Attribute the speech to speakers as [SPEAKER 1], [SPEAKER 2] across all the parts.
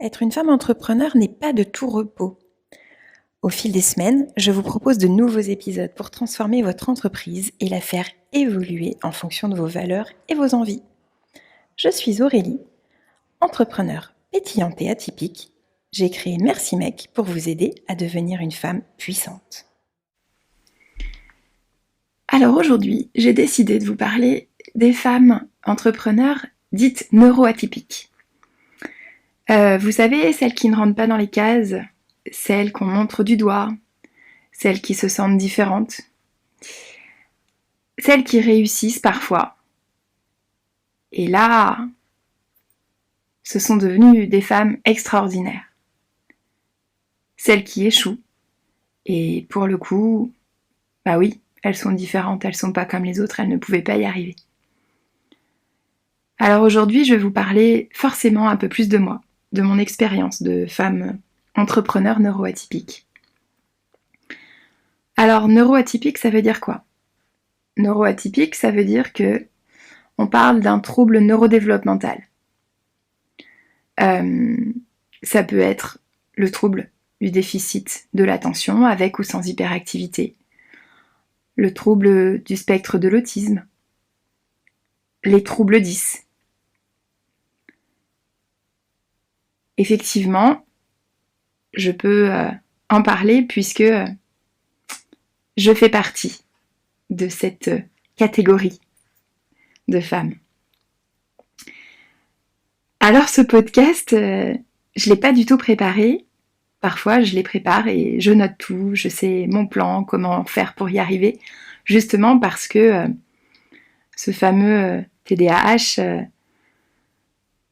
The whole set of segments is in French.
[SPEAKER 1] Être une femme entrepreneur n'est pas de tout repos. Au fil des semaines, je vous propose de nouveaux épisodes pour transformer votre entreprise et la faire évoluer en fonction de vos valeurs et vos envies. Je suis Aurélie, entrepreneur pétillante et atypique. J'ai créé Merci Mec pour vous aider à devenir une femme puissante. Alors aujourd'hui, j'ai décidé de vous parler des femmes entrepreneurs dites neuroatypiques. Vous savez, celles qui ne rentrent pas dans les cases, celles qu'on montre du doigt, celles qui se sentent différentes, celles qui réussissent parfois. Et là, ce sont devenues des femmes extraordinaires. Celles qui échouent. Et pour le coup, bah oui, elles sont différentes, elles sont pas comme les autres, elles ne pouvaient pas y arriver. Alors aujourd'hui, je vais vous parler forcément un peu plus de moi, de mon expérience de femme entrepreneur neuroatypique. Alors, neuroatypique, ça veut dire quoi ? Neuroatypique, ça veut dire que on parle d'un trouble neurodéveloppemental. Ça peut être le trouble du déficit de l'attention avec ou sans hyperactivité, le trouble du spectre de l'autisme, les troubles 10. Effectivement, je peux en parler puisque je fais partie de cette catégorie de femmes. Alors ce podcast, je l'ai pas du tout préparé. Parfois, je les prépare et je note tout, je sais mon plan, comment faire pour y arriver, justement parce que ce fameux TDAH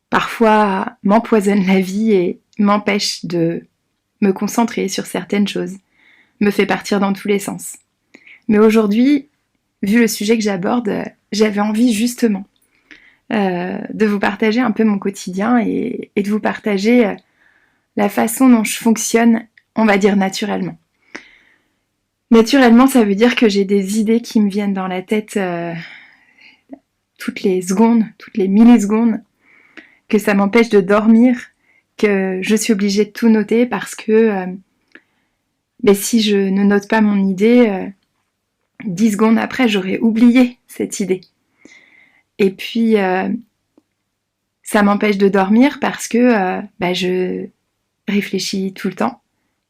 [SPEAKER 1] parfois m'empoisonne la vie et m'empêche de me concentrer sur certaines choses, me fait partir dans tous les sens. Mais aujourd'hui, vu le sujet que j'aborde, j'avais envie justement de vous partager un peu mon quotidien et de vous partager la façon dont je fonctionne, on va dire naturellement. Naturellement, ça veut dire que j'ai des idées qui me viennent dans la tête toutes les secondes, toutes les millisecondes, que ça m'empêche de dormir, que je suis obligée de tout noter parce que si je ne note pas mon idée, 10 secondes après, j'aurais oublié cette idée. Et puis, ça m'empêche de dormir parce que je réfléchis tout le temps.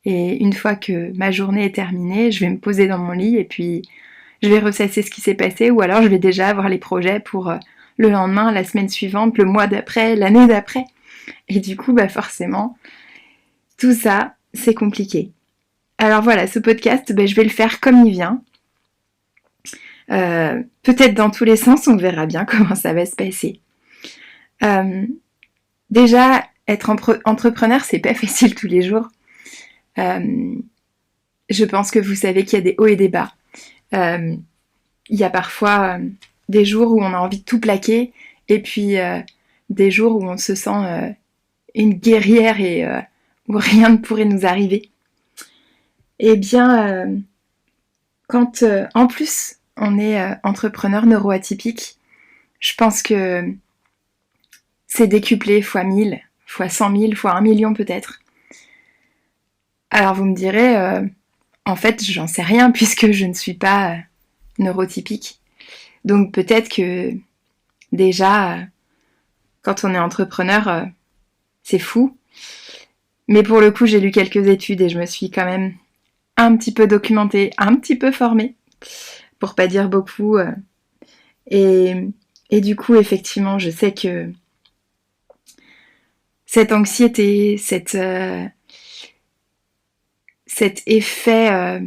[SPEAKER 1] Et une fois que ma journée est terminée, je vais me poser dans mon lit et puis je vais ressasser ce qui s'est passé ou alors je vais déjà avoir les projets pour le lendemain, la semaine suivante, le mois d'après, l'année d'après. Et du coup, forcément, tout ça, c'est compliqué. Alors voilà, ce podcast, je vais le faire comme il vient. Peut-être dans tous les sens, on verra bien comment ça va se passer. Déjà, être entrepreneur, c'est pas facile tous les jours. Je pense que vous savez qu'il y a des hauts et des bas. Il y a parfois des jours où on a envie de tout plaquer et puis des jours où on se sent une guerrière et où rien ne pourrait nous arriver. Eh bien, quand en plus on est entrepreneur neuroatypique, je pense que c'est décuplé fois 1000, fois 100 000, fois 1 million peut-être. Alors vous me direz, en fait j'en sais rien puisque je ne suis pas neurotypique. Donc peut-être que déjà, quand on est entrepreneur, c'est fou. Mais pour le coup, j'ai lu quelques études et je me suis quand même un petit peu documentée, un petit peu formée, pour pas dire beaucoup. Et du coup, effectivement, je sais que cette anxiété, cet effet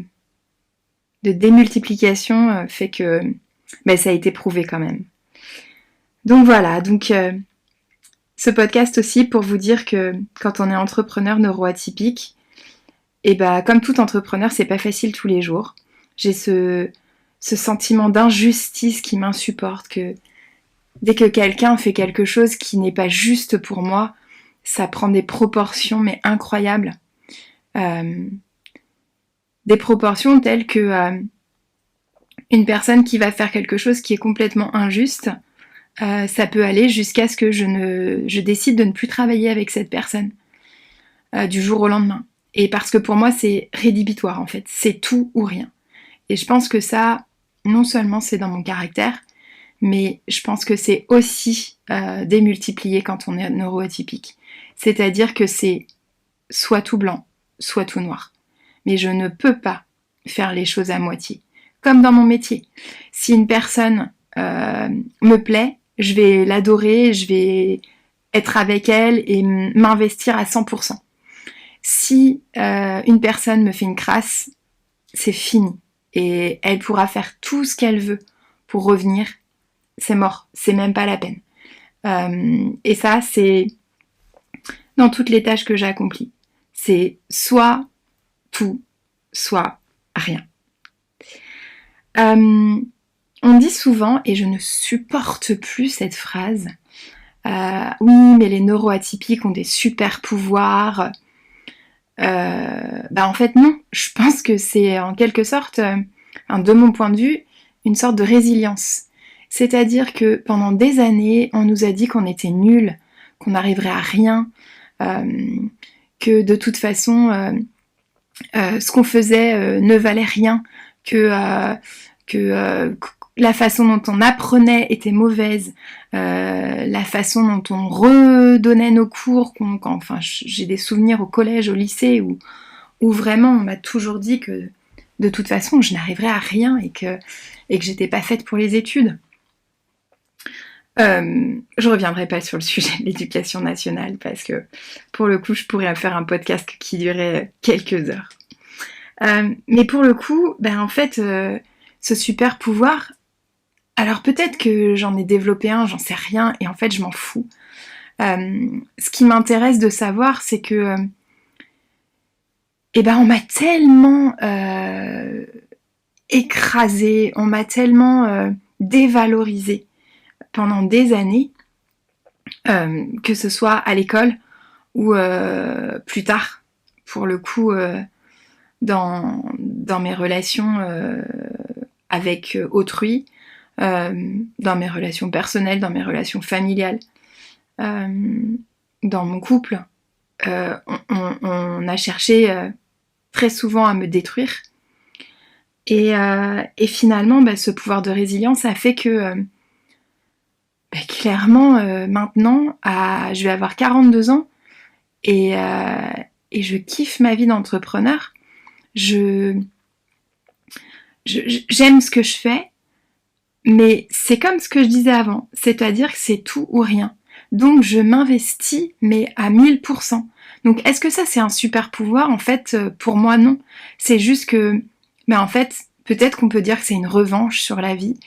[SPEAKER 1] de démultiplication fait que ça a été prouvé quand même. Donc voilà, ce podcast aussi pour vous dire que quand on est entrepreneur neuroatypique, comme tout entrepreneur, c'est pas facile tous les jours. J'ai ce sentiment d'injustice qui m'insupporte, que dès que quelqu'un fait quelque chose qui n'est pas juste pour moi, ça prend des proportions mais incroyables. Des proportions telles que une personne qui va faire quelque chose qui est complètement injuste, ça peut aller jusqu'à ce que je décide de ne plus travailler avec cette personne. du jour au lendemain. Et parce que pour moi, c'est rédhibitoire en fait. C'est tout ou rien. Et je pense que ça, non seulement c'est dans mon caractère, mais je pense que c'est aussi démultiplié quand on est neuroatypique. C'est-à-dire que c'est soit tout blanc, soit tout noir. Mais je ne peux pas faire les choses à moitié. Comme dans mon métier. Si une personne me plaît, je vais l'adorer, je vais être avec elle et m'investir à 100%. Si une personne me fait une crasse, c'est fini. Et elle pourra faire tout ce qu'elle veut pour revenir. C'est mort, c'est même pas la peine. Et ça, c'est dans toutes les tâches que j'ai accomplies. C'est soit tout, soit rien. On dit souvent, et je ne supporte plus cette phrase, oui, mais les neuroatypiques ont des super pouvoirs. En fait, non. Je pense que c'est en quelque sorte, de mon point de vue, une sorte de résilience. C'est-à-dire que pendant des années, on nous a dit qu'on était nuls, qu'on n'arriverait à rien, que de toute façon, ce qu'on faisait ne valait rien, que la façon dont on apprenait était mauvaise, la façon dont on redonnait nos cours, j'ai des souvenirs au collège, au lycée, où vraiment on m'a toujours dit que de toute façon je n'arriverais à rien et que j'étais pas faite pour les études. Je reviendrai pas sur le sujet de l'éducation nationale parce que pour le coup je pourrais faire un podcast qui durait quelques heures. Mais pour le coup, en fait, ce super pouvoir, alors peut-être que j'en ai développé un, j'en sais rien, et en fait je m'en fous. Ce qui m'intéresse de savoir, c'est que on m'a tellement écrasée, on m'a tellement dévalorisée pendant des années, que ce soit à l'école ou plus tard, pour le coup, dans mes relations avec autrui, dans mes relations personnelles, dans mes relations familiales, dans mon couple. On a cherché très souvent à me détruire. Et finalement, ce pouvoir de résilience a fait que clairement, maintenant, je vais avoir 42 ans et je kiffe ma vie d'entrepreneur. J'aime ce que je fais, mais c'est comme ce que je disais avant, c'est-à-dire que c'est tout ou rien. Donc je m'investis, mais à 1000%. Donc est-ce que ça c'est un super pouvoir? En fait, pour moi non. C'est juste que, en fait, peut-être qu'on peut dire que c'est une revanche sur la vie,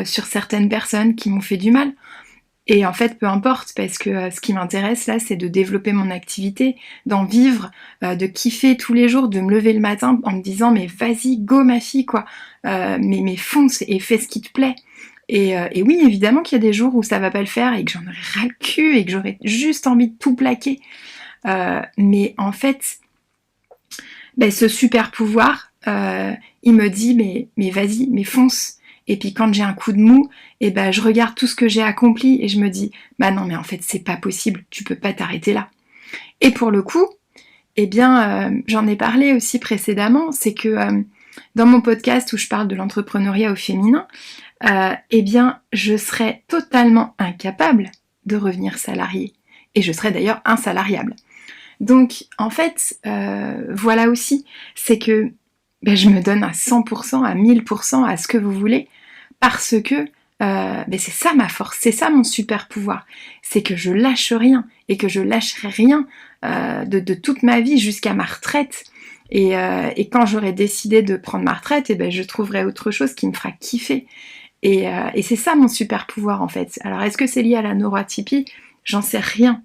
[SPEAKER 1] sur certaines personnes qui m'ont fait du mal. Et en fait, peu importe, parce que ce qui m'intéresse là, c'est de développer mon activité, d'en vivre, de kiffer tous les jours, de me lever le matin en me disant mais vas-y, go ma fille quoi, mais fonce et fais ce qui te plaît. Et oui, évidemment qu'il y a des jours où ça va pas le faire et que j'en aurai ras le cul et que j'aurais juste envie de tout plaquer. Mais en fait, ce super pouvoir, il me dit mais vas-y, mais fonce. Et puis quand j'ai un coup de mou, je regarde tout ce que j'ai accompli et je me dis non mais en fait c'est pas possible, tu peux pas t'arrêter là. Et pour le coup, j'en ai parlé aussi précédemment, c'est que dans mon podcast où je parle de l'entrepreneuriat au féminin, je serais totalement incapable de revenir salariée. Et je serais d'ailleurs insalariable. Donc en fait, voilà aussi, c'est que je me donne à 100%, à 1000%, à ce que vous voulez, parce que c'est ça ma force, c'est ça mon super pouvoir, c'est que je lâche rien, et que je lâcherai rien de toute ma vie jusqu'à ma retraite, et quand j'aurai décidé de prendre ma retraite, je trouverai autre chose qui me fera kiffer, et c'est ça mon super pouvoir en fait. Alors est-ce que c'est lié à la neuroatypie? J'en sais rien,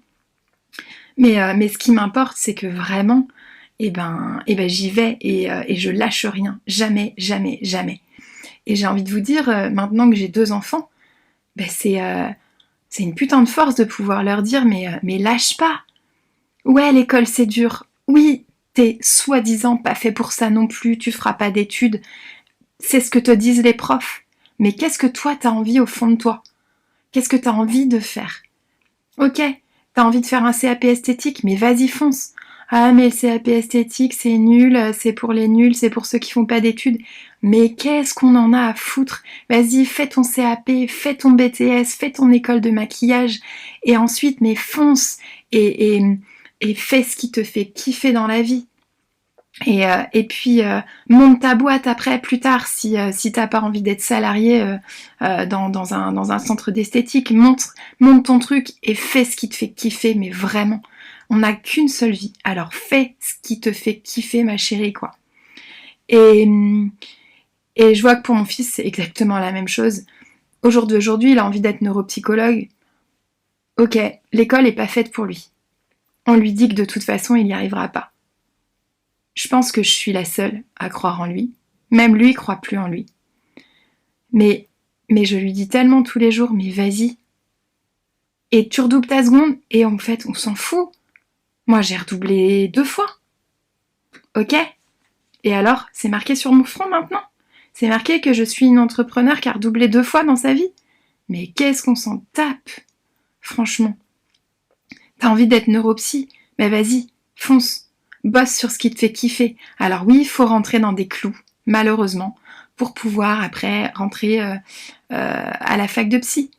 [SPEAKER 1] mais ce qui m'importe, c'est que vraiment, j'y vais et je lâche rien. Jamais, jamais, jamais. Et j'ai envie de vous dire, maintenant que j'ai 2 enfants, c'est une putain de force de pouvoir leur dire mais lâche pas. Ouais, l'école c'est dur. Oui, t'es soi-disant pas fait pour ça non plus, tu feras pas d'études. C'est ce que te disent les profs. Mais qu'est-ce que toi t'as envie au fond de toi? Qu'est-ce que t'as envie de faire? Ok, t'as envie de faire un CAP esthétique, mais vas-y fonce. Ah mais le CAP esthétique c'est nul, c'est pour les nuls, c'est pour ceux qui font pas d'études. Mais qu'est-ce qu'on en a à foutre? Vas-y, fais ton CAP, fais ton BTS, fais ton école de maquillage, et ensuite mais fonce et fais ce qui te fait kiffer dans la vie. Et puis monte ta boîte après, plus tard, si t'as pas envie d'être salarié dans un centre d'esthétique, monte ton truc et fais ce qui te fait kiffer, mais vraiment. On n'a qu'une seule vie, alors fais ce qui te fait kiffer, ma chérie, quoi. Et, et je vois que pour mon fils, c'est exactement la même chose. Au jour d'aujourd'hui, il a envie d'être neuropsychologue. Ok, l'école est pas faite pour lui. On lui dit que de toute façon, il n'y arrivera pas. Je pense que je suis la seule à croire en lui. Même lui croit plus en lui. Mais je lui dis tellement tous les jours, mais vas-y. Et tu redoubles ta seconde, et en fait, on s'en fout. Moi, j'ai redoublé 2 fois. Ok? Et alors, c'est marqué sur mon front maintenant? C'est marqué que je suis une entrepreneur qui a redoublé 2 fois dans sa vie? Mais qu'est-ce qu'on s'en tape? Franchement. T'as envie d'être neuropsy? Mais vas-y, fonce. Bosse sur ce qui te fait kiffer. Alors oui, il faut rentrer dans des clous, malheureusement, pour pouvoir après rentrer à la fac de psy.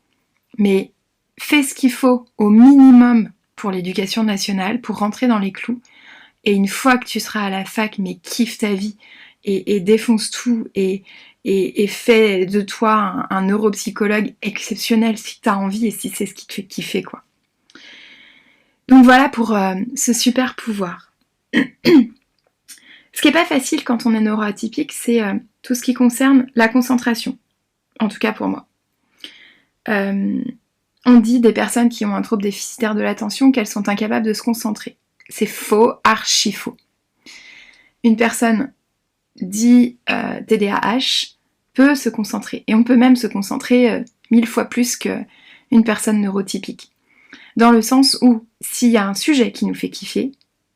[SPEAKER 1] Mais fais ce qu'il faut au minimum pour l'éducation nationale, pour rentrer dans les clous. Et une fois que tu seras à la fac, mais kiffe ta vie et défonce tout et fais de toi un neuropsychologue exceptionnel si t'as envie et si c'est ce qui te fait kiffer, quoi. Donc voilà pour ce super pouvoir. Ce qui n'est pas facile quand on est neuroatypique, c'est tout ce qui concerne la concentration. En tout cas pour moi. On dit des personnes qui ont un trouble déficitaire de l'attention qu'elles sont incapables de se concentrer. C'est faux, archi faux. Une personne dit TDAH peut se concentrer. Et on peut même se concentrer 1000 fois plus qu'une personne neurotypique. Dans le sens où, s'il y a un sujet qui nous fait kiffer,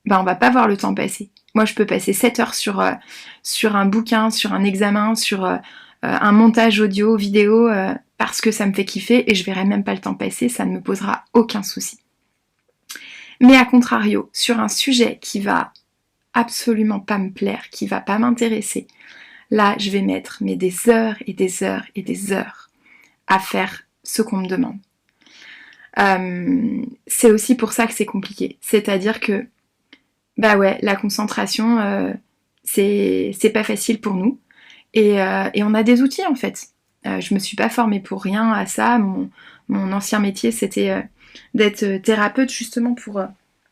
[SPEAKER 1] ben on va pas voir le temps passer. Moi, je peux passer 7 heures sur un bouquin, sur un examen, sur un montage audio, vidéo, parce que ça me fait kiffer et je verrai même pas le temps passer, ça ne me posera aucun souci. Mais à contrario, sur un sujet qui va absolument pas me plaire, qui va pas m'intéresser, là, je vais mettre des heures et des heures et des heures à faire ce qu'on me demande. C'est aussi pour ça que c'est compliqué. C'est-à-dire que, bah ouais, la concentration, c'est pas facile pour nous. Et on a des outils en fait. Je me suis pas formée pour rien à ça. Mon ancien métier, c'était d'être thérapeute justement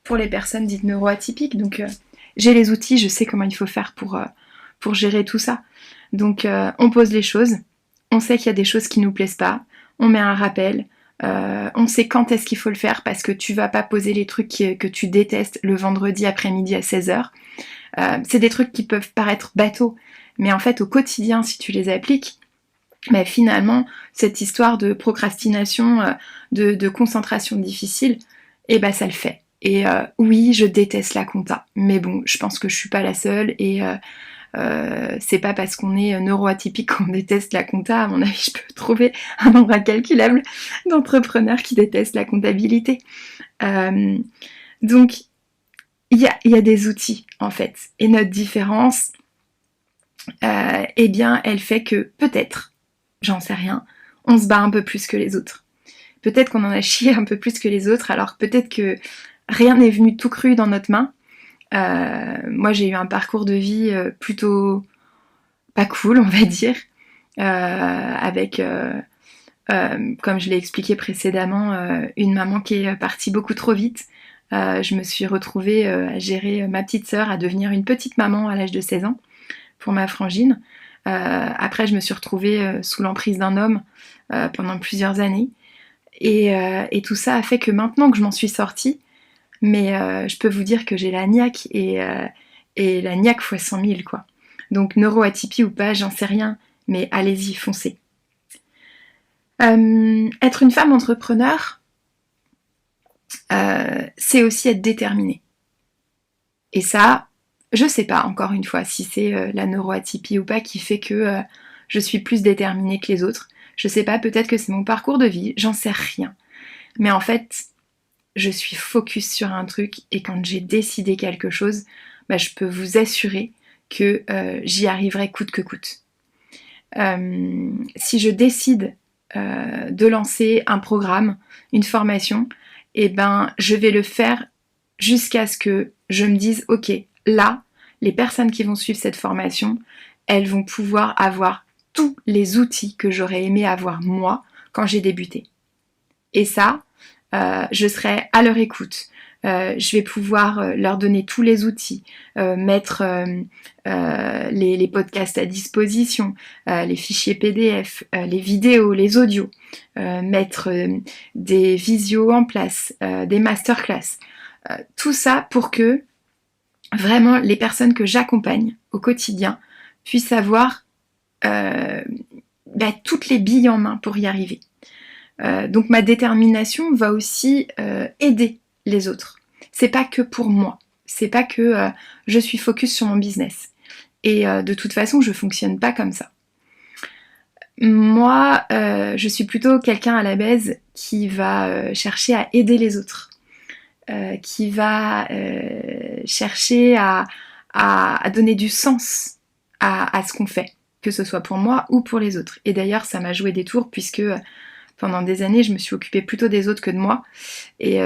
[SPEAKER 1] pour les personnes dites neuroatypiques. Donc j'ai les outils, je sais comment il faut faire pour gérer tout ça. Donc on pose les choses, on sait qu'il y a des choses qui nous plaisent pas, on met un rappel, on sait quand est-ce qu'il faut le faire parce que tu vas pas poser les trucs que tu détestes le vendredi après-midi à 16h. C'est des trucs qui peuvent paraître bateaux, mais en fait au quotidien si tu les appliques, bah, finalement cette histoire de procrastination, de concentration difficile, et bah ça le fait. Et oui, je déteste la compta, mais bon, je pense que je suis pas la seule et c'est pas parce qu'on est neuroatypique qu'on déteste la compta. À mon avis, je peux trouver un nombre incalculable d'entrepreneurs qui détestent la comptabilité. Donc, il y a des outils, en fait. Et notre différence, eh bien, elle fait que peut-être, j'en sais rien, on se bat un peu plus que les autres. Peut-être qu'on en a chié un peu plus que les autres, alors peut-être que rien n'est venu tout cru dans notre main. Moi, j'ai eu un parcours de vie plutôt pas cool, on va dire, avec, comme je l'ai expliqué précédemment, une maman qui est partie beaucoup trop vite. Je me suis retrouvée à gérer ma petite sœur, à devenir une petite maman à l'âge de 16 ans pour ma frangine. Après, je me suis retrouvée sous l'emprise d'un homme pendant plusieurs années. Et tout ça a fait que maintenant que je m'en suis sortie, mais je peux vous dire que j'ai la niaque et la niaque fois 100 000 quoi. Donc neuroatypie ou pas, j'en sais rien, mais allez-y, foncez. Être une femme entrepreneur, c'est aussi être déterminée. Et ça, je sais pas encore une fois si c'est la neuroatypie ou pas qui fait que je suis plus déterminée que les autres. Je sais pas, peut-être que c'est mon parcours de vie, j'en sais rien. Mais en fait, je suis focus sur un truc et quand j'ai décidé quelque chose, je peux vous assurer que j'y arriverai coûte que coûte. Si je décide de lancer un programme, une formation, je vais le faire jusqu'à ce que je me dise, ok, là, les personnes qui vont suivre cette formation, elles vont pouvoir avoir tous les outils que j'aurais aimé avoir moi quand j'ai débuté. Et ça, je serai à leur écoute. Je vais pouvoir leur donner tous les outils, mettre les podcasts à disposition, les fichiers PDF, les vidéos, les audios, mettre des visios en place, des masterclass. Tout ça pour que vraiment les personnes que j'accompagne au quotidien puissent avoir toutes les billes en main pour y arriver. Donc ma détermination va aussi aider les autres. C'est pas que pour moi. C'est pas que je suis focus sur mon business. Et de toute façon, je fonctionne pas comme ça. Moi, je suis plutôt quelqu'un à la base qui va chercher à aider les autres. Qui va chercher à donner du sens à ce qu'on fait, que ce soit pour moi ou pour les autres. Et d'ailleurs, ça m'a joué des tours puisque pendant des années, je me suis occupée plutôt des autres que de moi. Et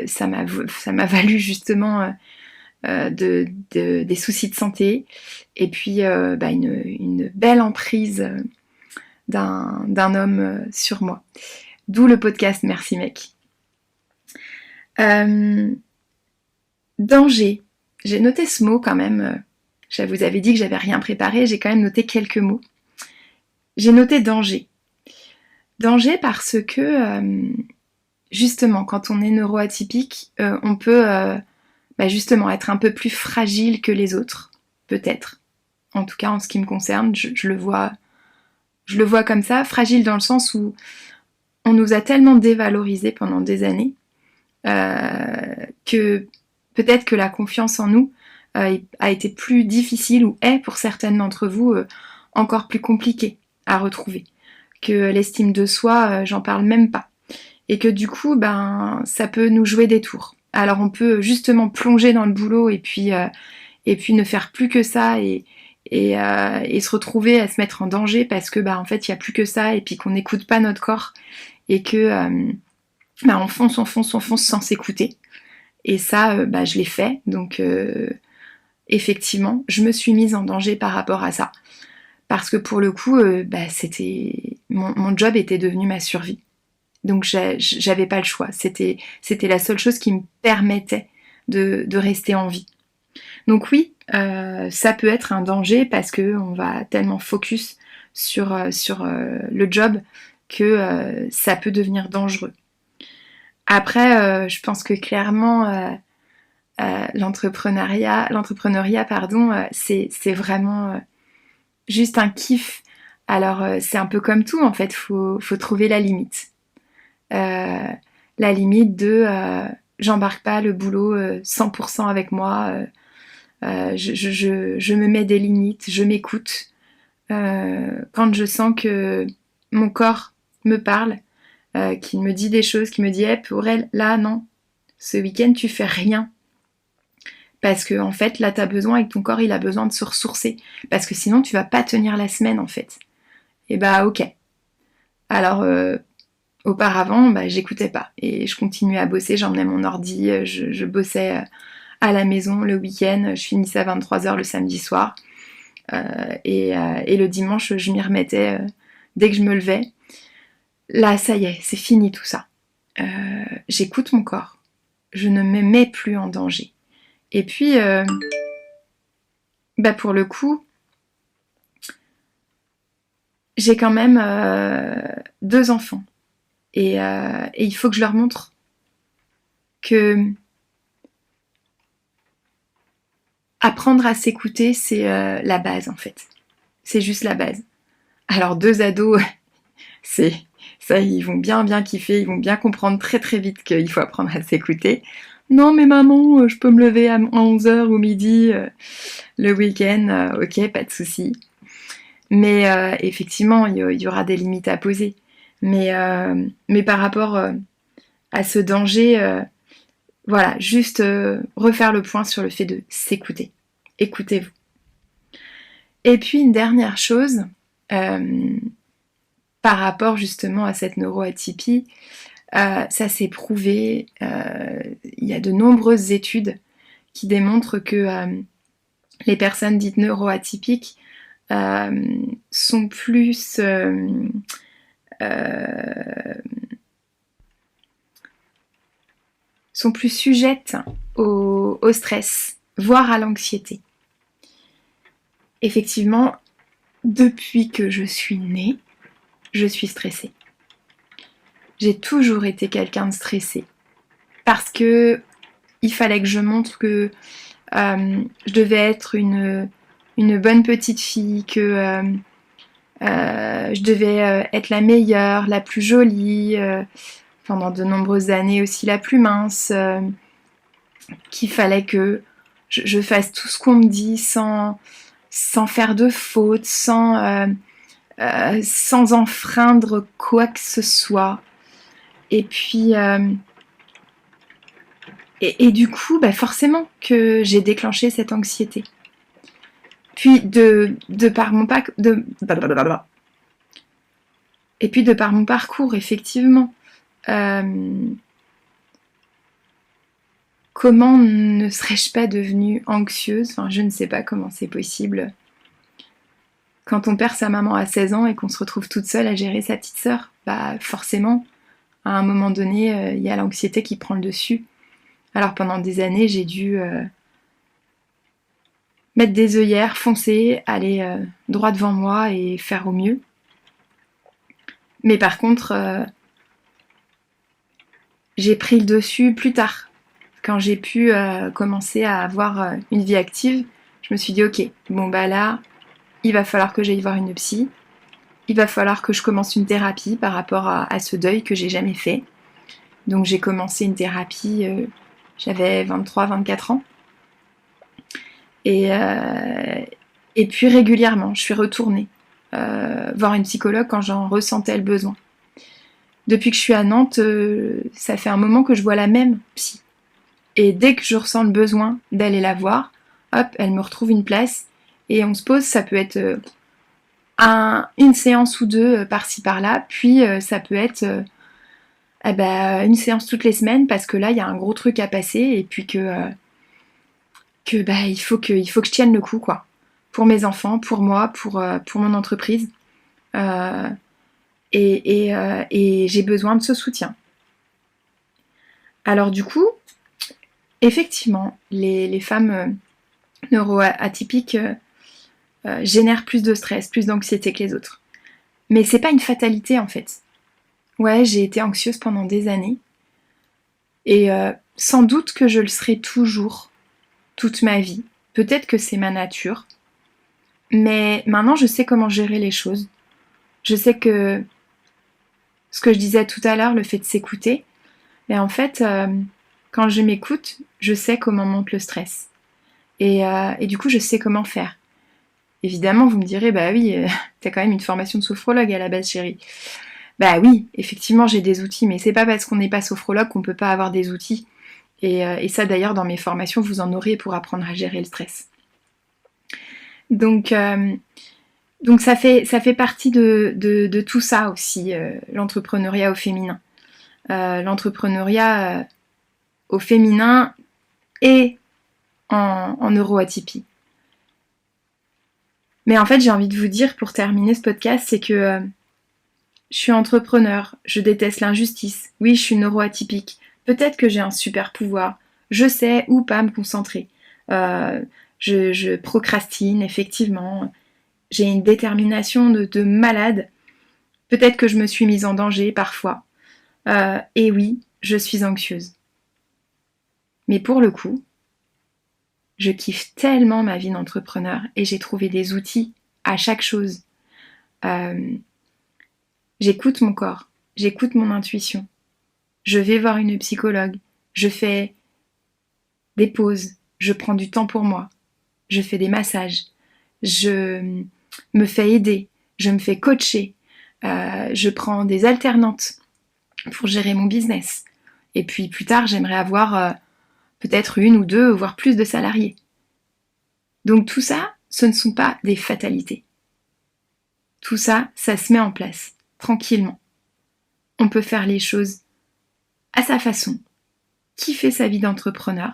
[SPEAKER 1] ça m'a valu justement des soucis de santé. Et puis une belle emprise d'un homme sur moi. D'où le podcast Merci mec. Danger. J'ai noté ce mot quand même. Je vous avais dit que j'avais rien préparé. J'ai quand même noté quelques mots. J'ai noté danger. Danger parce que, justement, quand on est neuroatypique, on peut justement être un peu plus fragile que les autres, peut-être. En tout cas, en ce qui me concerne, je le vois comme ça, fragile dans le sens où on nous a tellement dévalorisés pendant des années que peut-être que la confiance en nous a été plus difficile ou est pour certaines d'entre vous encore plus compliquée à retrouver. Que l'estime de soi, j'en parle même pas. Et que du coup, ça peut nous jouer des tours. Alors on peut justement plonger dans le boulot et puis ne faire plus que ça et se retrouver à se mettre en danger parce que en fait il n'y a plus que ça et puis qu'on n'écoute pas notre corps et que on fonce sans s'écouter. Et ça, je l'ai fait. Donc effectivement, je me suis mise en danger par rapport à ça. Parce que pour le coup, c'était mon job était devenu ma survie. Donc j'avais pas le choix. C'était la seule chose qui me permettait de rester en vie. Donc oui, ça peut être un danger parce que on va tellement focus sur le job que ça peut devenir dangereux. Après, je pense que clairement l'entrepreneuriat, c'est vraiment juste un kiff. Alors c'est un peu comme tout en fait, faut trouver la limite. La limite de j'embarque pas le boulot 100% avec moi, je me mets des limites, je m'écoute. Quand je sens que mon corps me parle, qu'il me dit des choses, qu'il me dit hey, pour elle, là non, ce week-end tu fais rien. Parce que en fait là t'as besoin et que ton corps il a besoin de se ressourcer. Parce que sinon tu vas pas tenir la semaine en fait. Et ok. Alors auparavant j'écoutais pas. Et je continuais à bosser, j'emmenais mon ordi, je bossais à la maison le week-end, je finissais à 23h le samedi soir. Et le dimanche je m'y remettais dès que je me levais. Là ça y est, c'est fini tout ça. J'écoute mon corps. Je ne me mets plus en danger. Et puis, pour le coup, j'ai quand même 2 enfants. Et il faut que je leur montre que apprendre à s'écouter, c'est la base en fait. C'est juste la base. Alors 2 ados, ça, ils vont bien kiffer, ils vont bien comprendre très très vite qu'il faut apprendre à s'écouter. Non mais maman, je peux me lever à 11h ou midi le week-end, ok, pas de souci. Mais effectivement, il y aura des limites à poser. Mais par rapport à ce danger, Voilà, juste refaire le point sur le fait de s'écouter. Écoutez-vous. Et puis une dernière chose, par rapport justement à cette neuroatypie, ça s'est prouvé, il y a de nombreuses études qui démontrent que les personnes dites neuroatypiques sont plus sujettes au stress, voire à l'anxiété. Effectivement, depuis que je suis née, je suis stressée. J'ai toujours été quelqu'un de stressé. Parce que il fallait que je montre que je devais être une bonne petite fille, que je devais être la meilleure, la plus jolie, pendant de nombreuses années aussi la plus mince, qu'il fallait que je fasse tout ce qu'on me dit sans faire de fautes, sans enfreindre quoi que ce soit. Et puis, et du coup, bah forcément que j'ai déclenché cette anxiété. Puis de par mon et puis de par mon parcours, effectivement, comment ne serais-je pas devenue anxieuse ? Enfin, je ne sais pas comment c'est possible. Quand on perd sa maman à 16 ans et qu'on se retrouve toute seule à gérer sa petite sœur, bah forcément, à un moment donné, y a l'anxiété qui prend le dessus. Alors pendant des années, j'ai dû mettre des œillères, foncer, aller droit devant moi et faire au mieux. Mais par contre, j'ai pris le dessus plus tard. Quand j'ai pu commencer à avoir une vie active, je me suis dit ok, bon bah là, il va falloir que j'aille voir une psy. Il va falloir que je commence une thérapie par rapport à ce deuil que j'ai jamais fait. Donc j'ai commencé une thérapie, j'avais 23-24 ans. Et puis régulièrement, je suis retournée voir une psychologue quand j'en ressentais le besoin. Depuis que je suis à Nantes, ça fait un moment que je vois la même psy. Et dès que je ressens le besoin d'aller la voir, hop, elle me retrouve une place et on se pose, ça peut être une séance ou deux par-ci par-là, puis ça peut être une séance toutes les semaines parce que là il y a un gros truc à passer et puis que il faut que je tienne le coup quoi, pour mes enfants, pour moi, pour mon entreprise, et j'ai besoin de ce soutien. Alors du coup, effectivement, les femmes neuroatypiques génèrent plus de stress, plus d'anxiété que les autres. Mais c'est pas une fatalité en fait. Ouais, j'ai été anxieuse pendant des années. Et sans doute que je le serai toujours, toute ma vie. Peut-être que c'est ma nature. Mais maintenant, je sais comment gérer les choses. Je sais que ce que je disais tout à l'heure, le fait de s'écouter, et en fait, quand je m'écoute, je sais comment monte le stress. Et du coup, je sais comment faire. Évidemment, vous me direz, bah oui, t'as quand même une formation de sophrologue à la base, chérie. Bah oui, effectivement, j'ai des outils, mais c'est pas parce qu'on n'est pas sophrologue qu'on peut pas avoir des outils. Et ça, d'ailleurs, dans mes formations, vous en aurez pour apprendre à gérer le stress. Donc ça fait partie de tout ça aussi, l'entrepreneuriat au féminin. L'entrepreneuriat au féminin et en neuroatypie. Mais en fait, j'ai envie de vous dire, pour terminer ce podcast, c'est que je suis entrepreneur, je déteste l'injustice. Oui, je suis neuroatypique. Peut-être que j'ai un super pouvoir. Je sais où pas me concentrer. Je procrastine, effectivement. J'ai une détermination de malade. Peut-être que je me suis mise en danger parfois. Et oui, je suis anxieuse. Mais pour le coup, je kiffe tellement ma vie d'entrepreneur et j'ai trouvé des outils à chaque chose. J'écoute mon corps, j'écoute mon intuition. Je vais voir une psychologue, je fais des pauses, je prends du temps pour moi, je fais des massages, je me fais aider, je me fais coacher, je prends des alternantes pour gérer mon business. Et puis plus tard, j'aimerais avoir peut-être 1 ou 2, voire plus de salariés. Donc tout ça, ce ne sont pas des fatalités. Tout ça, ça se met en place, tranquillement. On peut faire les choses à sa façon, kiffer sa vie d'entrepreneur,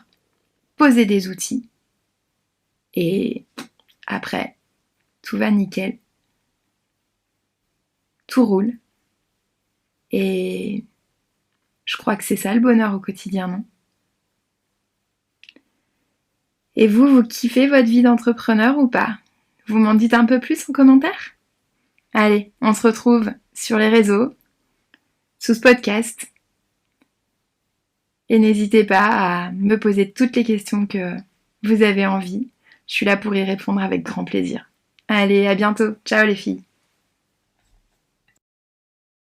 [SPEAKER 1] poser des outils, et après, tout va nickel. Tout roule. Et je crois que c'est ça le bonheur au quotidien, non? Et vous kiffez votre vie d'entrepreneur ou pas? Vous m'en dites un peu plus en commentaire? Allez, on se retrouve sur les réseaux, sous ce podcast. Et n'hésitez pas à me poser toutes les questions que vous avez envie. Je suis là pour y répondre avec grand plaisir. Allez, à bientôt. Ciao les filles.